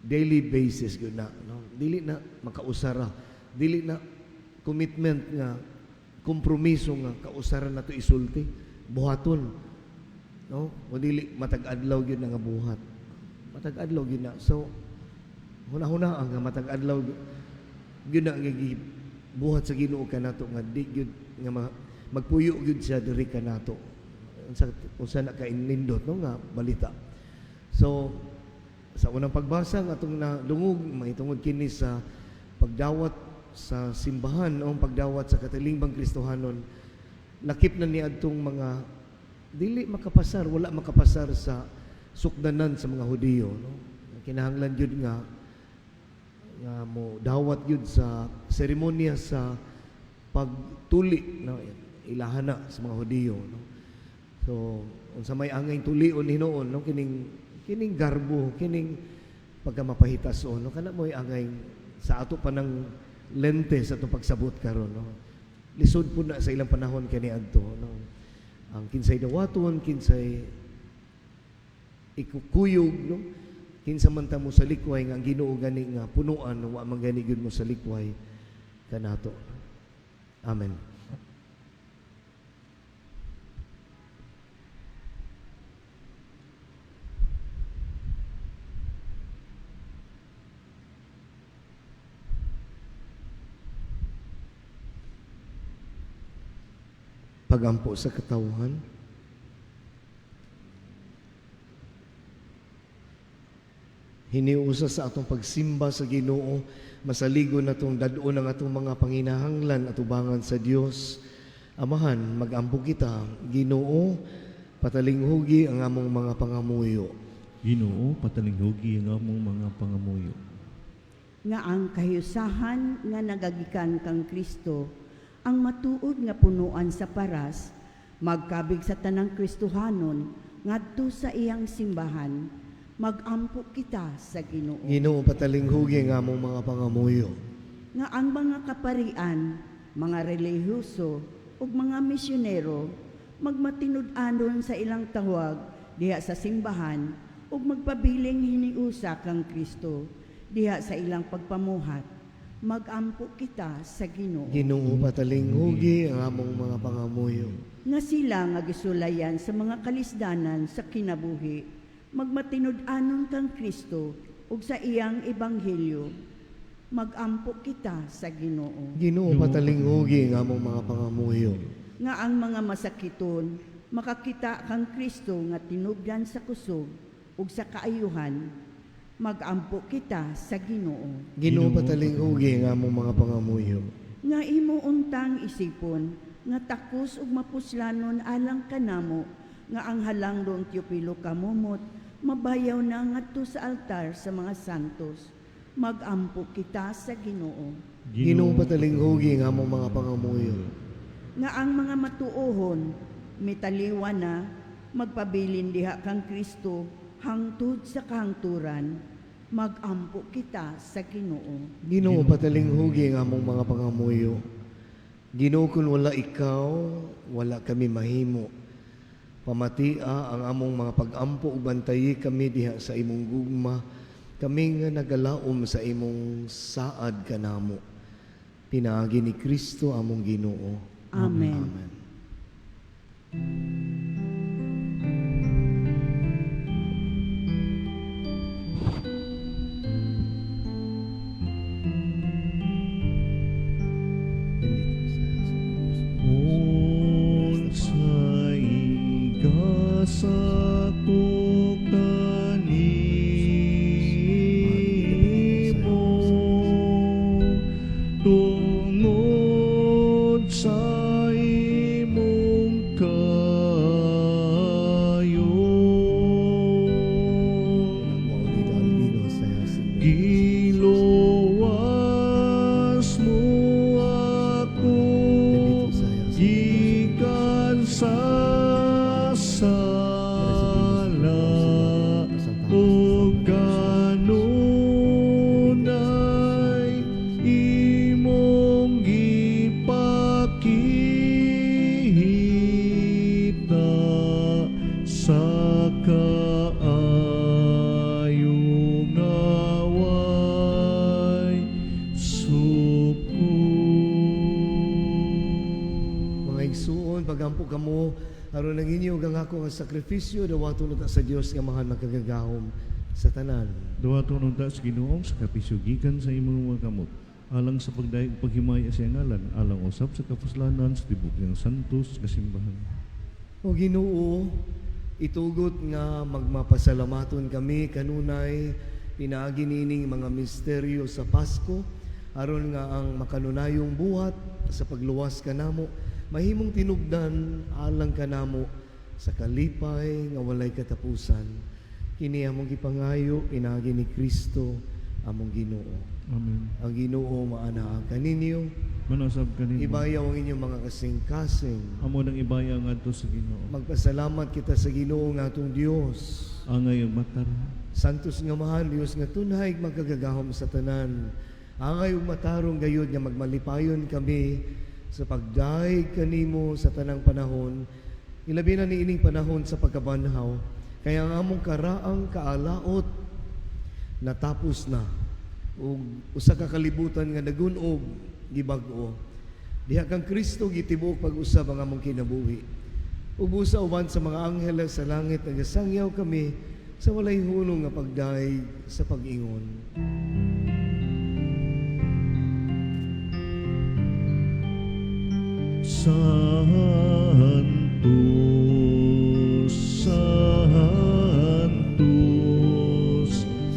Daily basis gyud na, no? Dili na makausara, dili na commitment nga kompromiso nga kausaran nato isulti, buhaton, no? O dili matag adlaw gyud nga buhat. Matag adlaw gyud na. So huna-huna ang matag adlaw gyud na nga buhat sa Ginoo kanato nga di gyud nga magpuyo gyud siya diri kanato. Unsa na ka inindot, no, nga balita. So sa unang pagbasa nga atong nadungog mahitungod kini sa pagdawat sa simbahan o pagdawat sa katilingban Kristohanon, lakip na ni adtong mga dili makapasar, wala makapasar sa sukdanan sa mga Hudiyo, no? Kinahanglan gyud nga mo dawat gyud sa seremonya sa pagtuli, no, ilahana sa mga Hudiyo, no? So unsa may angay tulion hinuon, no, kining garbo, kining pagkamapahitason, no, kana mo'y angay sa ato pa ng lente sa itong pagsabot karon, no? Lisod po na sa ilang panahon kani adto, no? Ang kinsay dawaton, kinsay ikukuyog, no? Kinsa man ta mo sa likway nga ang Ginoo gani nga punuan, no? Wa man gani gyud mo sa likway kanato. Amen. Pagampo sa katawhan. Hiniusa sa atong pagsimba sa Ginoo, masaligo na itong dadon ng atong mga panginahanglan at ubangan sa Dios. Amahan, magampo kita, Ginoo, patalinghugi ang among mga pangamuyo. Ginoo, patalinghugi ang among mga pangamuyo. Nga ang kahiusahan nga nagagikan kang Kristo, ang matuod nga punuan sa paras, magkabig sa tanang Kristohanon, ngadto sa iyang simbahan, magampo kita sa Ginoo. Ginoo, patalinghugi ang among mga pangamuyo. Nga ang mga kaparian, mga relihiyoso, ug mga misyonero, magmatinud-anon sa ilang tawag diha sa simbahan, ug magpabiling hiniusa kang Kristo diha sa ilang pagpamuhat. Magampo kita sa Ginoo. Ginoo, patalinghugi ang among mga pangamuyo. Nga sila nga gisulayan sa mga kalisdanan sa kinabuhi, magmatinud-anon kang Kristo, ug sa iyang ebanghelyo. Magampo kita sa Ginoo. Ginoo patalinghugi nga among mga pangamuyo. Nga ang mga masakiton makakita kang Kristo nga tinubdan sa kusog ug sa kaayuhan. Magampo kita sa Ginoo. Ginoo patalinghugi nga among mga pangamuyo. Nga imo untang isipon nga takos ug mapuslanon alang kanamo nga ang halangdong Teopilo kamumot mabayaw na ngadto sa altar sa mga santos. Magampo kita sa Ginoo. Ginoo patalinghugi nga among mga pangamuyo. Nga ang mga matuohon mitaliwan na magpabilin diha kang Kristo hangtod sa kahangturan. Magampo kita sa Ginoo. Ginoo patalinghugi nga among mga pangamuyo. Ginoo kun wala ikaw, wala kami mahimo. Pamatia ang among mga pag-ampo ug bantayi kami diha sa imong gugma. Kami nga nagalaom sa imong saad kanamo. Pinaagi ni Kristo among Ginoo. Amen. Amen. Unsay gasako kanimo tungod sa imong kayo giluwas mo ako gikan sa sala ug kanunay imong gipakita sa kaayong away suko. Mga igsuon, pagampo kamo, aron ang inyo gangako nga sakripisyo, dawaton ta sa Dios nga mahal magkagagahom sa tanan. Dawaton unta sa Ginoong sa kapisugikan sa imong mga kamot. Alang sa pagdaig paghimay sa ngalan, alang usab sa kapuslanan sa tibok ng santos kasimbahan. O Ginoo, itugot nga magmapasalamaton kami kanunay pinaagi nining mga misteryo sa Pasko aron nga ang makanunayong buhat sa pagluwas kanamo mahimong tinubdan alang kanamo sa kalipay nga walay katapusan. Kini among gipangayo pinaagi ni Kristo among Ginoo. Amen. Ang Ginoo maanaa kaninyo, Manasab kanimo. ibayaw ang inyong mga kasing-kasing. Amo nang ibaya ngadto sa Ginoo. Magpasalamat kita sa Ginoo nga atong Dios. Angay ang matar. Santos nga mahal, Diyos nga tunay magkagagahom sa tanan. Angay ug matarong gayud nga magmalipayon kami sa pagdaig kanimo sa tanang panahon. Ilabi na niining panahon sa pagkabanhaw. Kaya ang among karaang kaalaot natapos na. Ug usa ka kalibutan nga nagunob gibag-o. Diha kang Kristo gitibuok pag-usab ang among kinabuhi. Ubusa uban sa mga anghel sa langit nagasangyaw kami sa walay hulong nga pagdaig sa pag-ingon. Santos, Santos,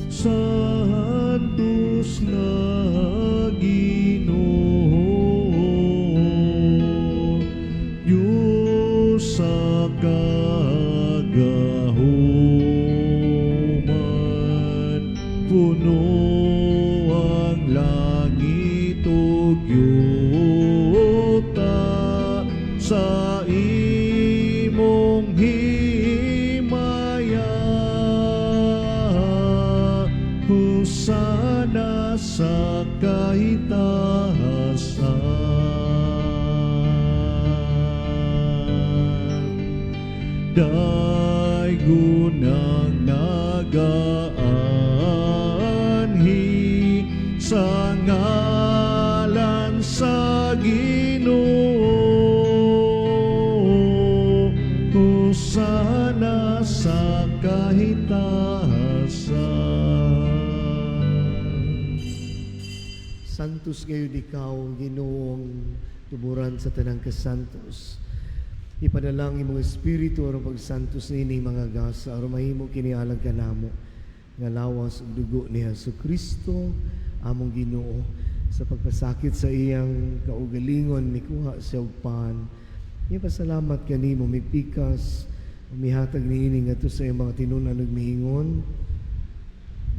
Santos na Ginoo, Diyos sa kagahuman, puno ang langit ug yuta sa imong himaya. Husana sa kahitasan, daygunang nagaanhi sa ngalan sa Ginoo. Husana sa kahitasan. Santos gayud ikaw, Ginoong tuburan sa tanang kasantos. Ipadalangin imong espiritu aron pagsantos nini mga gasa aron mahimo kini alang kanamo nga lawas ug dugo ni Jesucristo among Ginoo. Sa pagpasakit sa iyang kaugalingon mikuha siya og pan. Ipasalamat kanimo mipikas mihatag niini ngadto sa iyang mga tinunan ug miingon.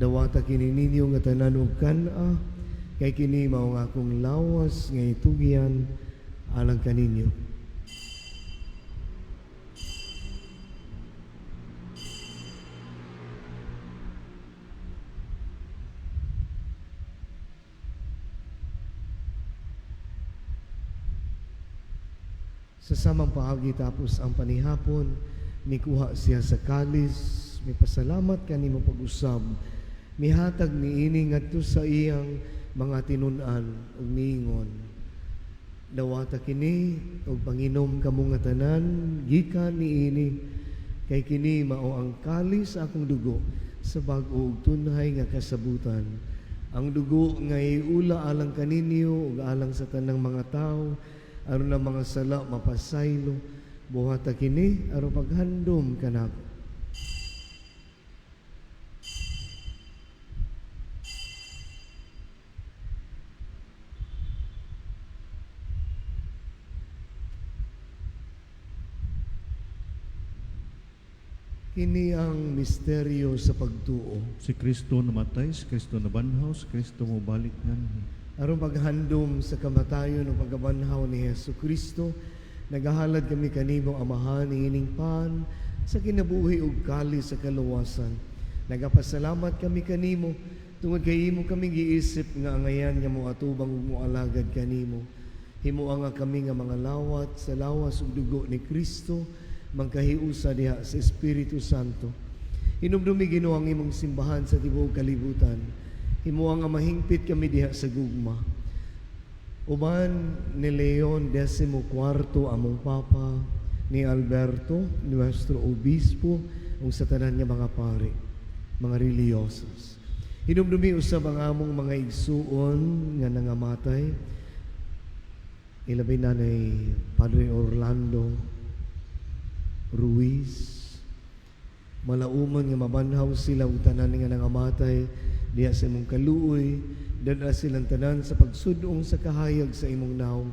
Dawata kini ninyo nga tanan og kan-a kay kini mao nga akong lawas nga itugyan alang kaninyo. Sa samang paagi tapos ang panihapon, mikuha siya sa kalis, may pasalamat kanimo pag-usab, mihatag niini ngadto sa iyang mga tinunan ug miingon. Dawata kini og panginom kamo nga tanan gikan niini kay kini mao ang kalis sa akong dugo sa bag-o ug tunhay nga kasabutan. Ang dugo nga iula alang kaninyo ug alang sa tanang mga tawo aron ang mga sala mapasaylo buhata kini aron paghandom kanako. Kini ang misteryo sa pagtuo. Si Kristo namatay, si Kristo nabanhaw, si Kristo mo balik nganhi. Aron paghandom sa kamatayon o pagkabanhaw ni Jesucristo, nagahalad kami kanimo amahan ining pan sa kinabuhi ug kali sa kaluwasan. Nagapasalamat kami kanimo tungod kay imo kami giisip nga angayan nga moatubang ug moalagad kanimo. Himuang nga kami nga mga lawat sa lawas ug dugo ni Kristo mangkahiusa diha sa Espiritu Santo. Hinumdumi Ginoo ang imong simbahan sa tibuok kalibutan. Himuang nga mahingpit kami diha sa gugma. Uban ni Leon XIV among Papa, ni Alberto, nuestro obispo, ug sa tanan niya mga pare, mga religyosos. Hinumdumi usab ang among mga igsuon nga nangamatay. Ilabay na ni Padre Orlando Ruiz. Malauman nga mabanhaw sila ug tanan nga nangamatay diha sa imong kaluoy, dala silang tanan sa pagsudong sa kahayag sa imong naong.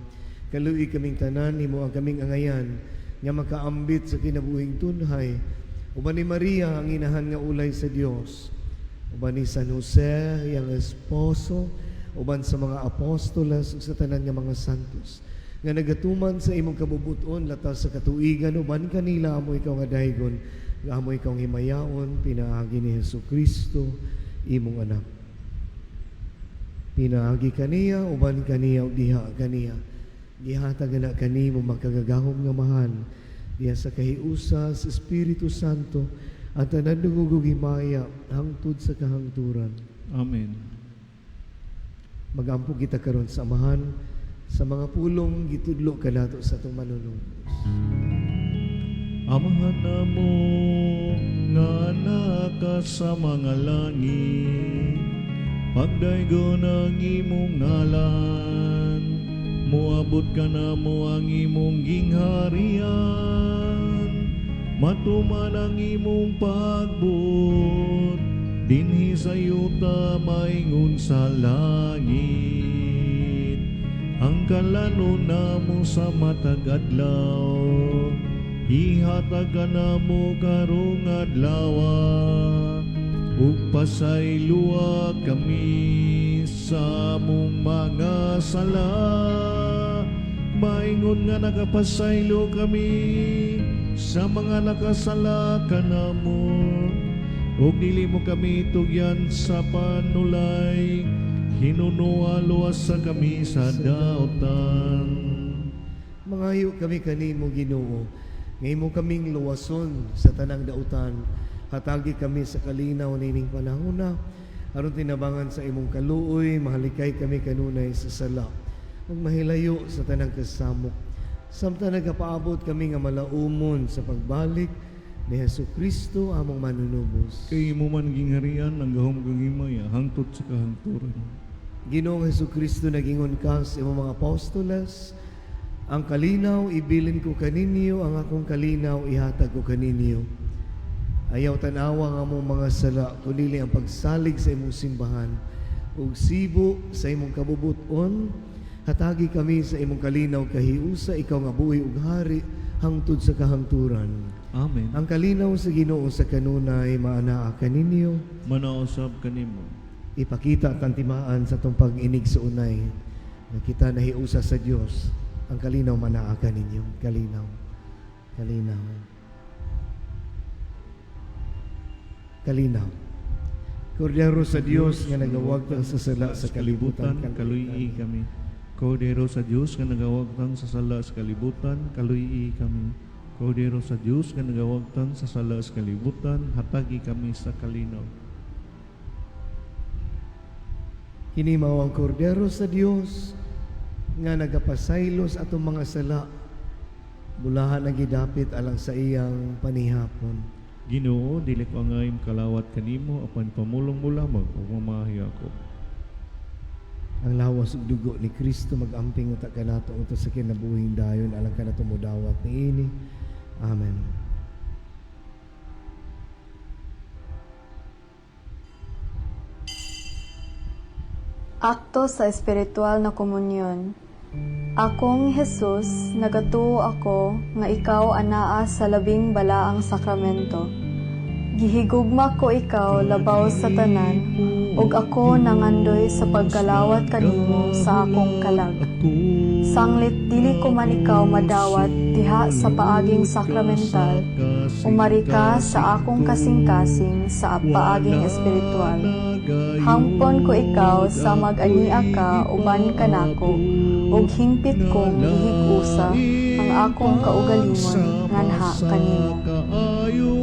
Kaluoy kaming tanan, himo ang kaming angayan nga makaambit sa kinabuhing tunhay. Uban ni Maria ang inahan nga ulay sa Dios. Uban ni San Jose, yang esposo, uban sa mga apostolas ug sa tanan nga mga santos nga nagatuman sa imong kabubuton latas sa katuigan. Uban kanila amo ikaw nga daygon, nga amo ikaw himayaon pinaagi ni Jesucristo imong anak. Pinaagi kaniya, uban kaniya, diha kaniya. Gihatag na kanimo magkagagahom nga mahal diha sa kahiusa sa Espiritu Santo at tanan dungog himaya hangtod sa kahangturan. Amen. Magampo kita karon sa amahan sa mga pulong gitudlo kanato sa atong manunod. Amahan namo nga anak ka sa mga langit, pagdaygo ng imong ngalan, muabot ka na mo ang imong gingharian, matuman ang imong pagbut, dinhi sa yuta maingon sa langit, ang kalano namo sa matag adlaw, ihatag ka na mo karong adlawa, ug pasayloa kami sa among mga sala. Maingon nga nakapasaylo kami sa mga nakasala kanamo, ug dili mo kami tugyan sa panulay, hinunualuwas sa kami sa daotan. Mangayo kami kanimo Ginoo, ngaymo kaming luwason sa tanang dautan. Hatagi kami sa kalinaw nining panahona, aron tinabangan sa imong kaluoy, mahalikay kami kanunay sa sala, ug mahilayo sa tanang kasamok. Samtang nagapaabot kami nga malaumon sa pagbalik ni Jesucristo among manunubos. Kay imo man gingharian ang gahom kang himaya hangtod sa kahangturan. Ginoong Hesukristo nagingon ka sa imong mga apostoles, ang kalinaw ibilin ko kaninyo, ang akong kalinaw ihatag ko kaninyo. Ayaw tanawa nga mong mga sala, kunili ang pagsalig sa imong simbahan, ug sibo sa imong kabubuton, hatagi kami sa imong kalinaw kahiusa, ikaw nga buhi ug hari, hangtod sa kahangturan. Amen. Ang kalinaw sa Ginoo sa kanunay maanaa kaninyo, Manausab kanimo. ipakita ang timaan sa itong pag-inig sa unay na kita nahiusa sa Diyos. Ang kalinaw manaa kaninyo. Kalinaw. Kalinaw. Kalinaw. Kordero sa Diyos nga nagawag kang sa sala sa kalibutan, kaluyi kami. Kordero sa Diyos nga nagawagtang sa sala sa kalibutan, kaluyi kami. Kordero sa Diyos nga nagawagtang sa sala sa kalibutan, hatagi kami sa kalinaw. Hinimaw ang kordero sa Diyos nga nagapasaylos atong mga sala, bulahan ang gidapit alang sa iyang panihapon. Ginoo, dili ko angay kalawat kanimo apan pamulong mo lamang ug mamahiya ko. Ang lawas ug dugo ni Kristo mag-amping uta kanato uto sa kinabuhing dayon alang kanato modawat niini. Amen. Akto sa espiritual na komunyon. Akong Jesus, nagatuo ako nga ikaw anaa sa labing balaang sakramento. Gihigugma ko ikaw labaw sa tanan, ug ako nangandoy sa pagkalawat kanimo sa akong kalag. Sanglit dili ko man ikaw madawat diha sa paaging sakramental, umari ka sa akong kasing-kasing sa paaging espiritual. Hangpon ko ikaw sa mag-ania ka uban kanako, ug hingpit kong ihig-usa ang akong kaugalingon nganha kanimo.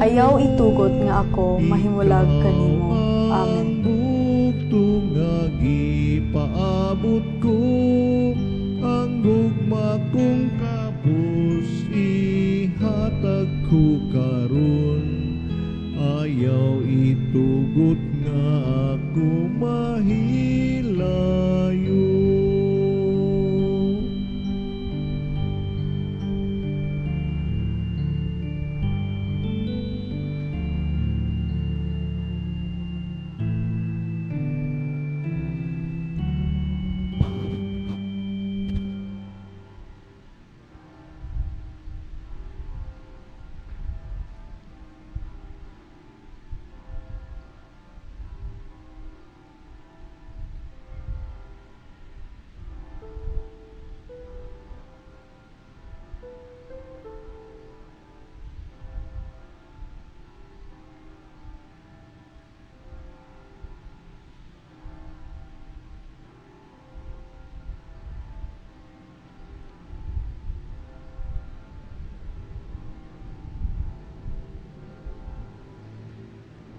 Ayaw itugot nga ako mahimulag kanimo. Amen. Paabot ko ang gugma kong kapos, ihatag ko karon. Ayaw itugot nga ako mahilayo.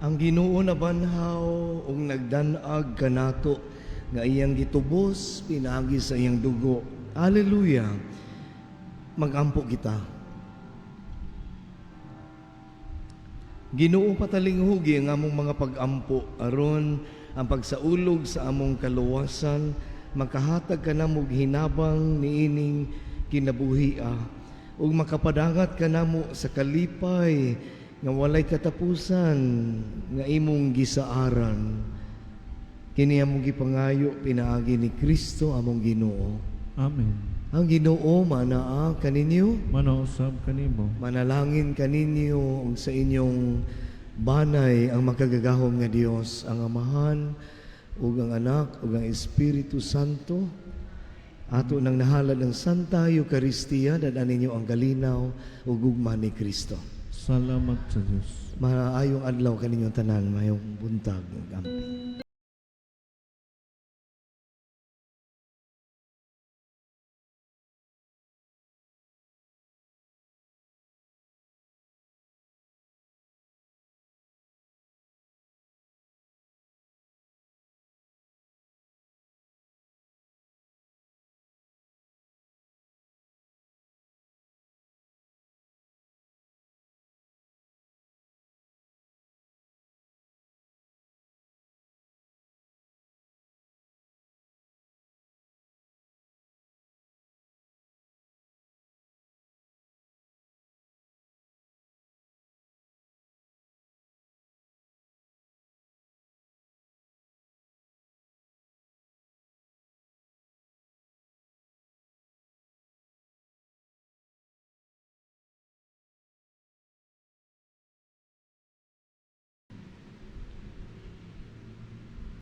Ang Ginoo na banhaw ug nagdanag kanato nga iyang gitubos pinagi sa iyang dugo. Hallelujah. Magampo kita. Ginoo patalinghugi ang among mga pag-ampo aron ang pagsaulog sa among kaluwasan makahatag kanamo hinabang niining kinabuhia ug makapadangat kanamo sa kalipay nga walay katapusan nga imong gisaaran. Kini among gipangayo pinaagi ni Kristo among Ginoo. Amen. Ang Ginoo manaa kaninyo, Manausab kanimo. manalangin kaninyo ug sa inyong banay ang makagagahom nga Dios, ang Amahan ug ang Anak ug ang Espiritu Santo. Ato nang nahalad ng Santa Eucharistia, dadan ninyo ang kalinaw ug gugma ni Kristo. Salamat sa Diyos. Maayong adlaw kaninyong tanan, mayong buntag ug amping.